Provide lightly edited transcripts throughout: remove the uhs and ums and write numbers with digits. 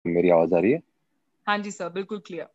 मेरी आवाज आ रही है? हाँ जी सर, बिल्कुल क्लियर।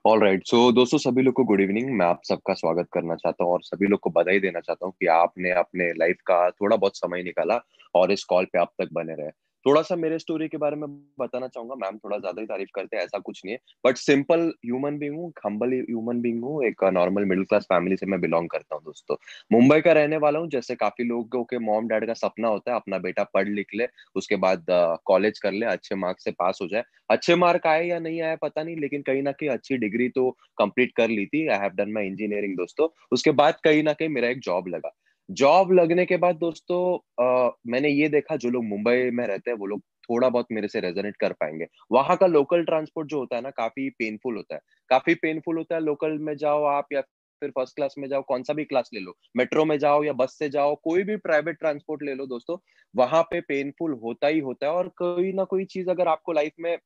ऑल राइट, सो दोस्तों सभी लोग को गुड इवनिंग। मैं आप सबका स्वागत करना चाहता हूँ और सभी लोग को बधाई देना चाहता हूँ कि आपने अपने लाइफ का थोड़ा बहुत समय निकाला और इस कॉल पे आप तक बने रहे। थोड़ा सा मेरे स्टोरी के बारे में बताना चाहूंगा। मैम थोड़ा ज्यादा ही तारीफ करते हैं, ऐसा कुछ नहीं है, बट सिंपल ह्यूमन बीइंग हूँ, हम्बल ह्यूमन बीइंग हूँ। एक नॉर्मल मिडिल क्लास फैमिली से मैं बिलोंग करता हूँ दोस्तों। मुंबई का रहने वाला हूँ। जैसे काफी लोगों के मॉम डैड का सपना होता है अपना बेटा पढ़ लिख ले, उसके बाद कॉलेज कर ले, अच्छे मार्क्स से पास हो जाए। अच्छे मार्क आए या नहीं आए पता नहीं, लेकिन कहीं ना कहीं अच्छी डिग्री तो कंप्लीट कर ली थी। I have done my engineering दोस्तों। उसके बाद कहीं ना कहीं मेरा एक जॉब लगा। जॉब लगने के बाद दोस्तों मैंने ये देखा, जो लोग मुंबई में रहते हैं वो लोग थोड़ा बहुत मेरे से रेजोनेट कर पाएंगे। वहां का लोकल ट्रांसपोर्ट जो होता है ना, काफी पेनफुल होता है। काफी पेनफुल होता है। लोकल में जाओ आप या फिर फर्स्ट क्लास में जाओ, कौन सा भी क्लास ले लो, मेट्रो में जाओ या बस से जाओ, कोई भी प्राइवेट ट्रांसपोर्ट ले लो दोस्तों, वहां पे पेनफुल होता ही होता है। और कोई ना कोई चीज अगर आपको लाइफ में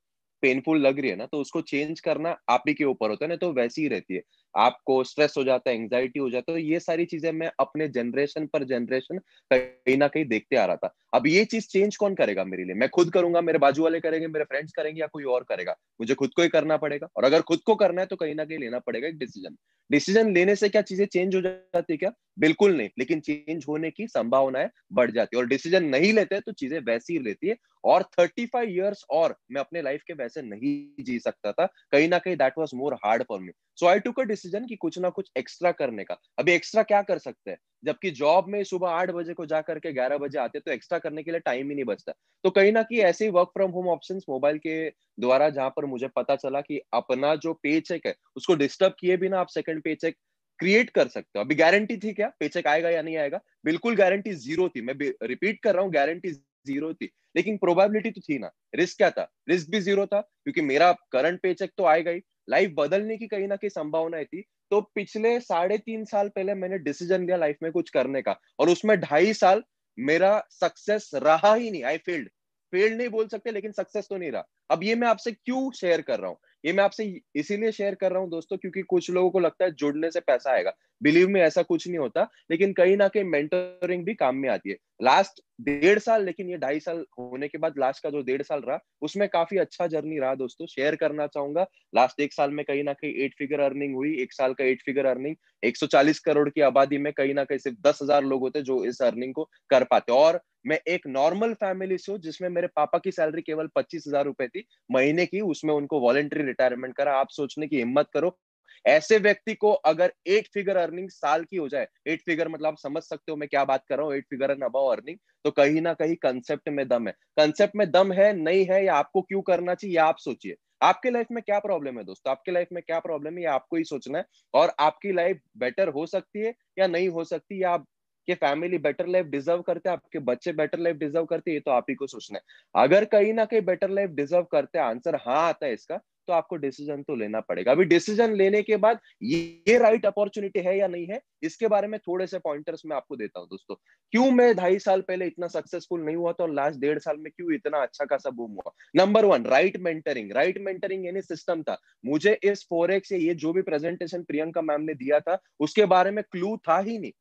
पेनफुल लग रही है ना, तो उसको चेंज करना आप ही के ऊपर होता है ना, तो वैसी ही रहती है। आपको स्ट्रेस हो जाता है, एंग्जाइटी हो जाता है, तो ये सारी चीजें मैं अपने जनरेशन पर जनरेशन कहीं ना कहीं देखते आ रहा था। अब ये चीज चेंज कौन करेगा मेरे लिए? मैं खुद करूंगा, मेरे बाजू वाले करेंगे, मेरे फ्रेंड्स करेंगे, या कोई और करेगा? मुझे खुद को ही करना पड़ेगा। और अगर खुद को करना है तो कहीं ना कहीं लेना पड़ेगा एक डिसीजन। डिसीजन लेने से क्या चीजें चेंज हो जाती है क्या? बिल्कुल नहीं, लेकिन चेंज होने की संभावनाएं बढ़ जाती है। और डिसीजन नहीं लेते तो चीजें वैसी ही रहती है। और 35 ईयर्स और मैं अपने लाइफ के वैसे नहीं जी सकता था। कहीं ना कहीं that was more hard for me. So I took a decision कि कुछ ना कुछ एक्स्ट्रा करने का। अभी एक्स्ट्रा क्या कर सकते हैं? जबकि जॉब में सुबह 8 बजे को जा करके 11 बजे आते, तो एक्स्ट्रा करने के लिए टाइम ही नहीं बचता। तो कहीं ना कहीं ऐसे ही work from home options mobile के द्वारा, जहां पर मुझे पता चला कि अपना जो पे चेक है उसको डिस्टर्ब किए बिना आप सेकंड पे चेक क्रिएट कर सकते हो। अभी गारंटी थी क्या पे चेक आएगा या नहीं आएगा? बिल्कुल गारंटी जीरो थी। मैं रिपीट कर रहा हूँ, गारंटी जीरो थी। लेकिन प्रोबेबिलिटी तो थी ना। रिस्क क्या था? रिस्क भी जीरो था, क्योंकि मेरा करंट पे चेक तो आएगा ही। लाइफ बदलने की कहीं ना कहीं संभावनाएं थी। तो पिछले 3.5 साल पहले मैंने डिसीजन लिया लाइफ में कुछ करने का, और उसमें 2.5 साल मेरा सक्सेस रहा ही नहीं। I failed. फेल्ड नहीं बोल सकते, लेकिन सक्सेस तो नहीं रहा। अब ये मैं आपसे क्यों शेयर कर रहा हूँ? ये मैं आपसे इसीलिए शेयर कर रहा हूँ दोस्तों, क्योंकि कुछ लोगों को लगता है जुड़ने से पैसा आएगा। बिलीव में ऐसा कुछ नहीं होता। लेकिन कहीं ना कहीं मेंटरिंग भी काम में आती है। लास्ट 1.5 साल, लेकिन ये 2.5 साल होने के बाद लास्ट का जो 1.5 साल रहा, उसमें काफी अच्छा जर्नी रहा दोस्तों। शेयर करना चाहूंगा। लास्ट 1 साल में कहीं ना कहीं 8 फिगर अर्निंग हुई। 1 साल का 8 फिगर अर्निंग। 140 करोड़ की आबादी में कहीं ना कहीं सिर्फ 10,000 लोग होते जो इस अर्निंग को कर पाते। और मैं एक नॉर्मल फैमिली से हूँ, जिसमें मेरे पापा की सैलरी केवल 25,000 रुपए थी महीने की। उसमें उनको वॉलेंट्री रिटायरमेंट करा। आप सोचने की हिम्मत करो, ऐसे व्यक्ति को अगर 8 फिगर अर्निंग साल की हो जाए, 8 फिगर मतलब आप समझ सकते हो मैं क्या बात कर रहा हूँ, 8 फिगर एंड अबव अर्निंग। तो कहीं ना कहीं कंसेप्ट में दम है। कंसेप्ट में दम है नहीं है, या आपको क्यों करना चाहिए, आप सोचिए। आपके लाइफ में क्या प्रॉब्लम है दोस्तों? आपके लाइफ में क्या प्रॉब्लम है, ये आपको ही सोचना है। और आपकी लाइफ बेटर हो सकती है या नहीं हो सकती, या आप कि फैमिली बेटर लाइफ डिजर्व करते हैं, आपके बच्चे बेटर लाइफ डिजर्व करते हैं, ये तो आप ही को सोचना है। अगर कहीं ना कहीं बेटर लाइफ डिजर्व करते हैं, आंसर हाँ आता है इसका, तो आपको डिसीजन तो लेना पड़ेगा। अभी डिसीजन लेने के बाद ये राइट अपॉर्चुनिटी है या नहीं है, इसके बारे में थोड़े से पॉइंटर्स मैं आपको देता हूँ दोस्तों। क्यों मैं 2.5 साल पहले इतना सक्सेसफुल नहीं हुआ था और लास्ट 1.5 साल में क्यों इतना अच्छा खासा बूम हुआ? Number one, right mentoring. Right mentoring यानी सिस्टम था। मुझे इस फोरेक्स ये जो भी प्रेजेंटेशन प्रियंका मैम ने दिया था, उसके बारे में क्लू था ही नहीं।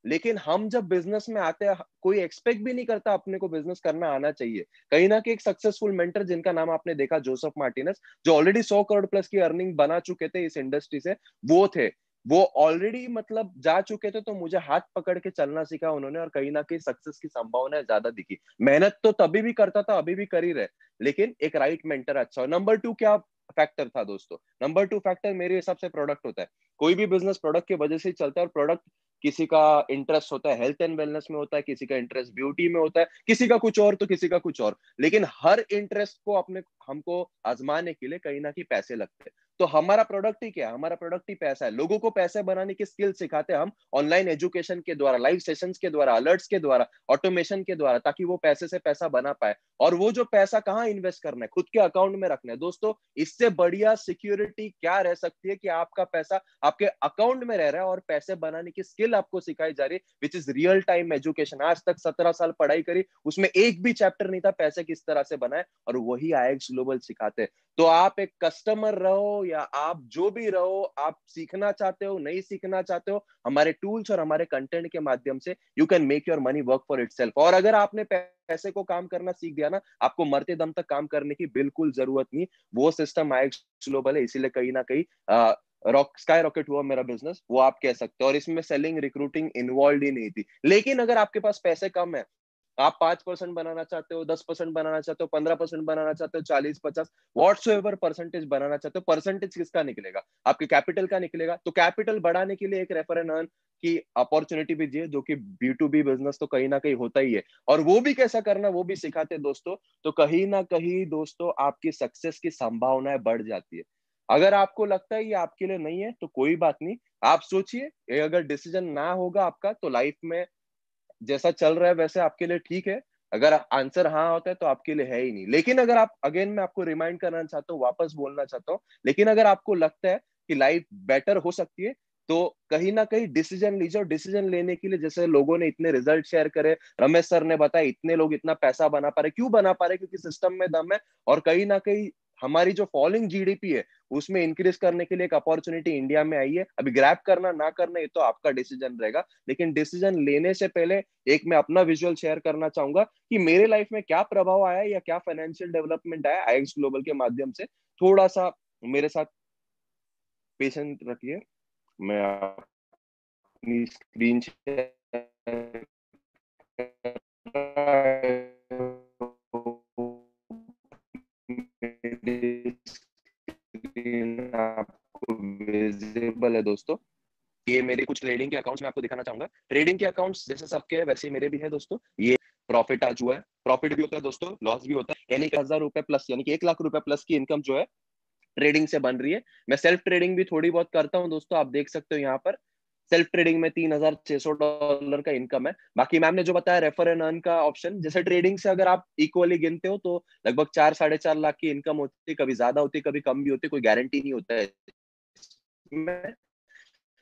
लेकिन हम जब बिजनेस में आते हैं, कोई एक्सपेक्ट भी नहीं करता अपने को बिजनेस करना आना चाहिए। कहीं ना कहीं एक सक्सेसफुल मेंटर, जिनका नाम आपने देखा, जोसेफ मार्टिनेस, जो ऑलरेडी 100 करोड़ प्लस की अर्निंग बना चुके थे इस इंडस्ट्री से, वो थे। वो ऑलरेडी मतलब जा चुके थे, तो मुझे हाथ पकड़ के चलना सिखा उन्होंने, और कहीं ना कहीं सक्सेस की संभावना ज्यादा दिखी। मेहनत तो तभी भी करता था, अभी भी कर ही रहे, लेकिन एक राइट मेंटर अच्छा हो। नंबर टू क्या फैक्टर था दोस्तों? नंबर टू फैक्टर मेरे हिसाब से प्रोडक्ट होता है। कोई भी बिजनेस प्रोडक्ट की वजह से ही चलता है। और प्रोडक्ट, किसी का इंटरेस्ट होता है हेल्थ एंड वेलनेस में होता है, किसी का इंटरेस्ट ब्यूटी में होता है, किसी का कुछ और तो किसी का कुछ और। लेकिन हर इंटरेस्ट को अपने हमको आजमाने के लिए कहीं ना कहीं पैसे लगते हैं। तो हमारा प्रोडक्ट ही क्या है? हमारा प्रोडक्ट ही पैसा है। लोगों को पैसे बनाने की स्किल सिखाते हैं हम ऑनलाइन एजुकेशन के द्वारा, लाइव सेशंस के द्वारा, अलर्ट्स के द्वारा, ऑटोमेशन के द्वारा, ताकि वो पैसे से पैसा बना पाए। और वो जो पैसा कहाँ इन्वेस्ट करना है? खुद के अकाउंट में रखना है दोस्तों। इससे बढ़िया सिक्योरिटी क्या रह सकती है कि आपका पैसा आपके अकाउंट में रह रहा है और पैसे बनाने की स्किल आपको सिखाई जा रही है, which is real time education. आज तक 17 साल पढ़ाई करी, उसमें एक भी चैप्टर नहीं था पैसे किस तरह से बनाए, और वही आईएक्स ग्लोबल सिखाते हैं। तो आप एक कस्टमर रहो या आप जो भी रहो, आप सीखना चाहते हो नहीं सीखना चाहते हो, हमारे टूल्स और हमारे कंटेंट के माध्यम से you can make your money work for itself. और अगर आपने पैसे को काम करना सीख दिया ना, आपको मरते दम तक काम करने की बिल्कुल जरूरत नहीं। वो सिस्टम आईएक्स ग्लोबल है, इसीलिए कहीं ना कहीं स्काई रॉकेट हुआ मेरा बिजनेस, वो आप कह सकते हो। और इसमें सेलिंग रिक्रूटिंग इन्वॉल्व ही नहीं थी। लेकिन अगर आपके पास पैसे कम है, आप 5% बनाना चाहते हो, 10% बनाना चाहते हो, 15% बनाना चाहते हो, 40-50 व्हाट्स एवर परसेंटेज बनाना चाहते हो, परसेंटेज किसका निकलेगा? आपके कैपिटल का निकलेगा। तो कैपिटल बढ़ाने के लिए एक रेफर एंड अर्न की अपॉर्चुनिटी भी दी, जो कि B2B बिजनेस तो कहीं ना कहीं होता ही है। और वो भी कैसा करना वो भी सिखाते हैं दोस्तों। तो कहीं ना कहीं दोस्तों आपकी सक्सेस की संभावनाएं बढ़ जाती है। अगर आपको लगता है ये आपके लिए नहीं है तो कोई बात नहीं, आप सोचिए, ये अगर डिसीजन ना होगा आपका तो लाइफ में जैसा चल रहा है वैसे आपके लिए ठीक है। अगर आंसर हाँ होता है तो आपके लिए है ही नहीं। लेकिन अगर आप, अगेन मैं आपको रिमाइंड करना चाहता हूँ, वापस बोलना चाहता हूँ, लेकिन अगर आपको लगता है कि लाइफ बेटर हो सकती है तो कहीं ना कहीं डिसीजन लीजिए। और डिसीजन लेने के लिए जैसे लोगों ने इतने रिजल्ट शेयर करे, रमेश सर ने बताया इतने लोग इतना पैसा बना पा रहे, क्यों बना पा रहे? क्योंकि सिस्टम में दम है। और कहीं ना कहीं हमारी जो फॉलोइंग जीडीपी है उसमें इंक्रीज करने के लिए एक अपॉर्चुनिटी इंडिया में आई है। अभी ग्रैब करना ना करना ये तो आपका डिसीजन रहेगा, लेकिन डिसीजन लेने से पहले एक मैं अपना विजुअल शेयर करना चाहूंगा कि मेरे लाइफ में क्या प्रभाव आया या क्या फाइनेंशियल डेवलपमेंट आया आईएक्स ग्लोबल के माध्यम से। थोड़ा सा मेरे साथ पेशेंस रखिए, मैं अपनी स्क्रीन शेयर आपको विजिबल है दोस्तों। ये मेरे कुछ ट्रेडिंग के अकाउंट्स में आपको दिखाना चाहूंगा। ट्रेडिंग के अकाउंट्स जैसे सबके है वैसे मेरे भी है दोस्तों। ये प्रॉफिट आज हुआ है, प्रॉफिट भी होता है दोस्तों, लॉस भी होता है। यानी कि 1000 रुपए प्लस, यानी कि 1 लाख रुपए प्लस की इनकम जो है ट्रेडिंग से बन रही है। मैं सेल्फ ट्रेडिंग भी थोड़ी बहुत करता हूँ दोस्तों, आप देख सकते हो यहाँ पर सेल्फ ट्रेडिंग में $3600 का इनकम है। बाकी मैम ने जो बताया रेफर एंड अर्न का ऑप्शन, जैसे ट्रेडिंग से अगर आप इक्वली गिनते हो तो लगभग 4-4.5 लाख की इनकम होती है। कभी ज्यादा होती है, कभी कम भी होती है, कोई गारंटी नहीं होता है इसमें।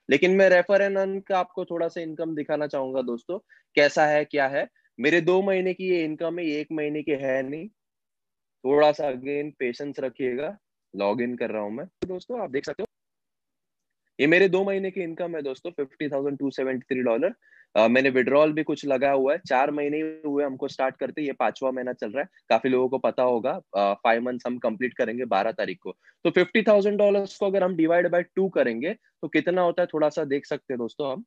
लेकिन मैं रेफर एंड अर्न का आपको थोड़ा सा इनकम दिखाना चाहूंगा दोस्तों, कैसा है क्या है। मेरे 2 महीने की ये इनकम है, ये 1 महीने की है नहीं। थोड़ा सा अगेन पेशेंस रखिएगा, लॉग इन कर रहा हूं मैं। तो दोस्तों आप देख सकते हो ये मेरे 2 महीने की इनकम है दोस्तों, $50,273। मैंने विड्रॉल भी कुछ लगाया हुआ है। 4 महीने ही हुए हमको स्टार्ट करते, ये 5वां महीना चल रहा है। काफी लोगों को पता होगा 5 मंथ्स हम कंप्लीट करेंगे 12 तारीख को। तो $50,000 को अगर हम डिवाइड बाय 2 करेंगे तो कितना होता है, थोड़ा सा देख सकते हैं दोस्तों हम।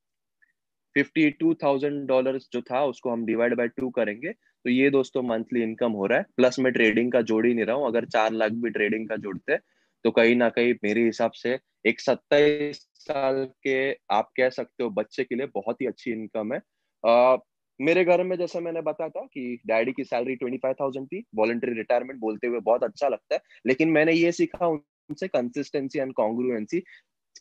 $52,000 जो था उसको हम डिवाइड बाय 2 करेंगे तो ये दोस्तों मंथली इनकम हो रहा है। प्लस मैं ट्रेडिंग का जोड़ ही नहीं रहा हूँ, अगर 4 लाख भी ट्रेडिंग का जोड़ते हैं तो कहीं ना कहीं मेरे हिसाब से एक 27 साल के आप कह सकते हो बच्चे के लिए बहुत ही अच्छी इनकम है। मेरे घर में जैसे मैंने बताया था कि डैडी की सैलरी 25,000 थी, वॉलंटरी रिटायरमेंट बोलते हुए बहुत अच्छा लगता है। लेकिन मैंने ये सीखा उनसे कंसिस्टेंसी एंड कॉन्ग्रुएंसी।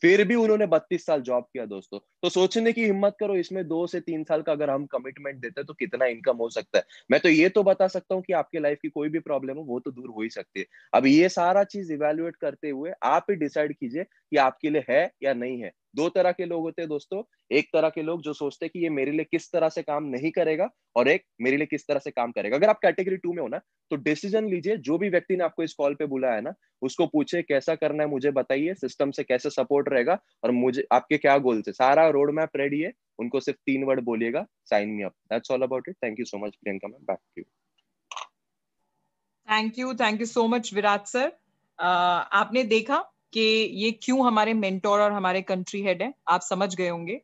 फिर भी उन्होंने 32 साल जॉब किया दोस्तों। तो सोचने की हिम्मत करो, इसमें 2 से 3 साल का अगर हम कमिटमेंट देते हैं तो कितना इनकम हो सकता है। मैं तो ये तो बता सकता हूँ कि आपके लाइफ की कोई भी प्रॉब्लम हो वो तो दूर हो ही सकती है। अब ये सारा चीज इवेल्युएट करते हुए आप ही डिसाइड कीजिए कि आपके लिए है या नहीं है। 2 तरह के लोग होते हैं दोस्तों। एक तरह के लोग जो सोचते हैं कि ये मेरे लिए किस तरह से काम नहीं करेगा, और एक मेरे लिए किस तरह से काम करेगा। अगर आप कैटेगरी 2 में हो ना तो डिसीजन लीजिए, जो भी व्यक्ति ने आपको इस कॉल पे बुलाया है ना उसको पूछे कैसा करना है, मुझे बताइए, सिस्टम से कैसे सपोर्ट रहेगा और मुझे आपके क्या गोल्स है, सारा रोड मैप रेडी है। उनको सिर्फ 3 वर्ड बोलिएगा, sign me up. That's all about it. Thank you so much Priyanka ma'am, back to you. Thank you so much Virat sir. आपने देखा कि ये क्यों हमारे मेंटोर और हमारे कंट्री हेड हैं, आप समझ गए होंगे।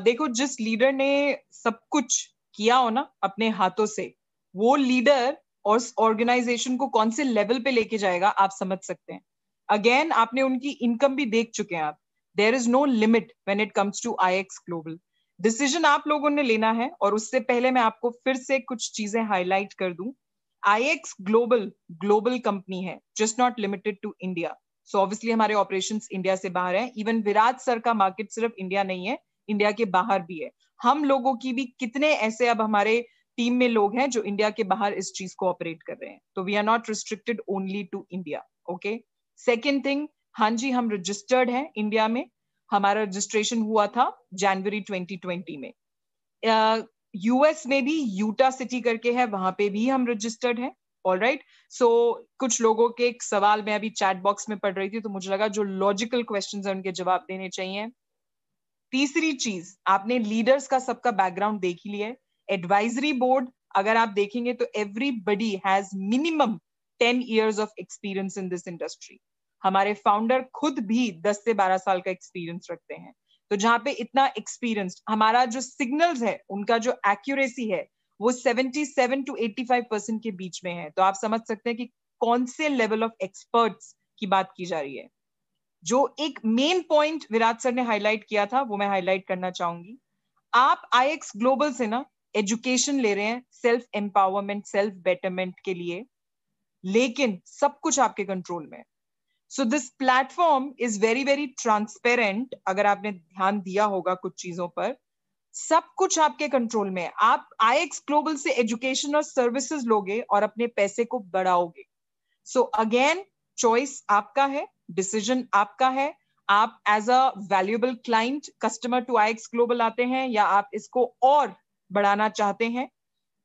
देखो, जिस लीडर ने सब कुछ किया हो ना अपने हाथों से, वो लीडर और ऑर्गेनाइजेशन को कौन से लेवल पे लेके जाएगा आप समझ सकते हैं। अगेन आपने उनकी इनकम भी देख चुके हैं आप। There is no limit when it comes to IX global. Decision आप लोगों ने लेना है, और उससे पहले मैं आपको फिर से कुछ चीजें हाईलाइट कर दूं। आईएक्स ग्लोबल ग्लोबल कंपनी है, just not limited to India. So obviously हमारे ऑपरेशंस इंडिया से बाहर है। इवन विराट सर का मार्केट सिर्फ इंडिया नहीं है, इंडिया के बाहर भी है। हम लोगों की भी कितने ऐसे अब हमारे टीम में लोग हैं जो इंडिया के बाहर इस चीज को ऑपरेट कर रहे हैं। तो we are not restricted only to India. Okay, second thing, हाँ जी, हम रजिस्टर्ड हैं इंडिया में। हमारा रजिस्ट्रेशन हुआ था जनवरी 2020 में। यूएस में भी यूटा सिटी करके है, वहां पे भी हम रजिस्टर्ड हैं। ऑलराइट, सो कुछ लोगों के एक सवाल मैं अभी चैट बॉक्स में पढ़ रही थी, तो मुझे लगा जो लॉजिकल क्वेश्चंस हैं उनके जवाब देने चाहिए। तीसरी चीज, आपने लीडर्स का सबका बैकग्राउंड देख ही लिया है। एडवाइजरी बोर्ड अगर आप देखेंगे तो everybody has minimum 10 years of experience in this industry. हमारे फाउंडर खुद भी 10 से 12 साल का एक्सपीरियंस रखते हैं। तो जहां पे इतना एक्सपीरियंस, हमारा जो सिग्नल्स है उनका जो एक्यूरेसी है वो 77 to 85% के बीच में है। तो आप समझ सकते हैं कि कौन से लेवल ऑफ एक्सपर्ट्स की बात की जा रही है। जो एक मेन पॉइंट विराट सर ने हाईलाइट किया था वो मैं हाईलाइट करना चाहूंगी। आप आईएक्स ग्लोबल से ना एजुकेशन ले रहे हैं सेल्फ एम्पावरमेंट, सेल्फ बेटरमेंट के लिए, लेकिन सब कुछ आपके कंट्रोल में है। So this platform is very very transparent. अगर आपने ध्यान दिया होगा कुछ चीजों पर, सब कुछ आपके कंट्रोल में है। आप आईएक्स ग्लोबल से एजुकेशन और सर्विसेज लोगे और अपने पैसे को बढ़ाओगे। सो अगेन, चॉइस आपका है, डिसीजन आपका है। आप as a valuable client customer to IX global आते हैं या आप इसको और बढ़ाना चाहते हैं,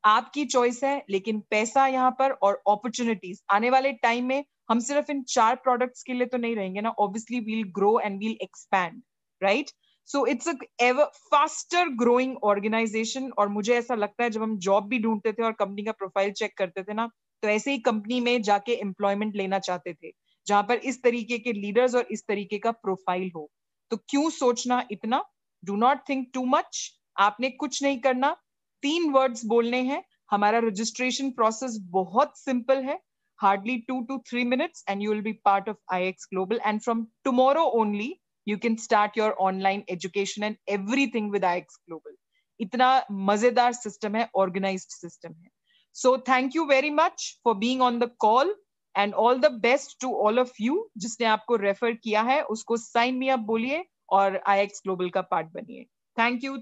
आपकी चॉइस है। लेकिन पैसा यहाँ पर और अपॉर्चुनिटीज आने वाले टाइम में, हम सिर्फ इन 4 प्रोडक्ट्स के लिए तो नहीं रहेंगे ना। Obviously we'll grow and we'll expand, right? So it's a ever faster growing organisation. और मुझे ऐसा लगता है जब हम जॉब भी ढूंढते थे और कंपनी का प्रोफाइल चेक करते थे ना, तो ऐसे ही कंपनी में जाके एम्प्लॉयमेंट लेना चाहते थे जहां पर इस तरीके के लीडर्स और इस तरीके का प्रोफाइल हो। तो क्यों सोचना इतना? Do not think too much. आपने कुछ नहीं करना, 3 वर्ड्स बोलने हैं। हमारा रजिस्ट्रेशन प्रोसेस बहुत सिंपल है, hardly 2 to 3 minutes and you will be part of IX Global, and from tomorrow only you can start your online education and everything with IX Global. इतना मजेदार सिस्टम है, organised system है। So thank you very much for being on the call and all the best to all of you। जिसने आपको refer किया है उसको sign me up बोलिए और IX Global का पार्ट बनिए। Thank you.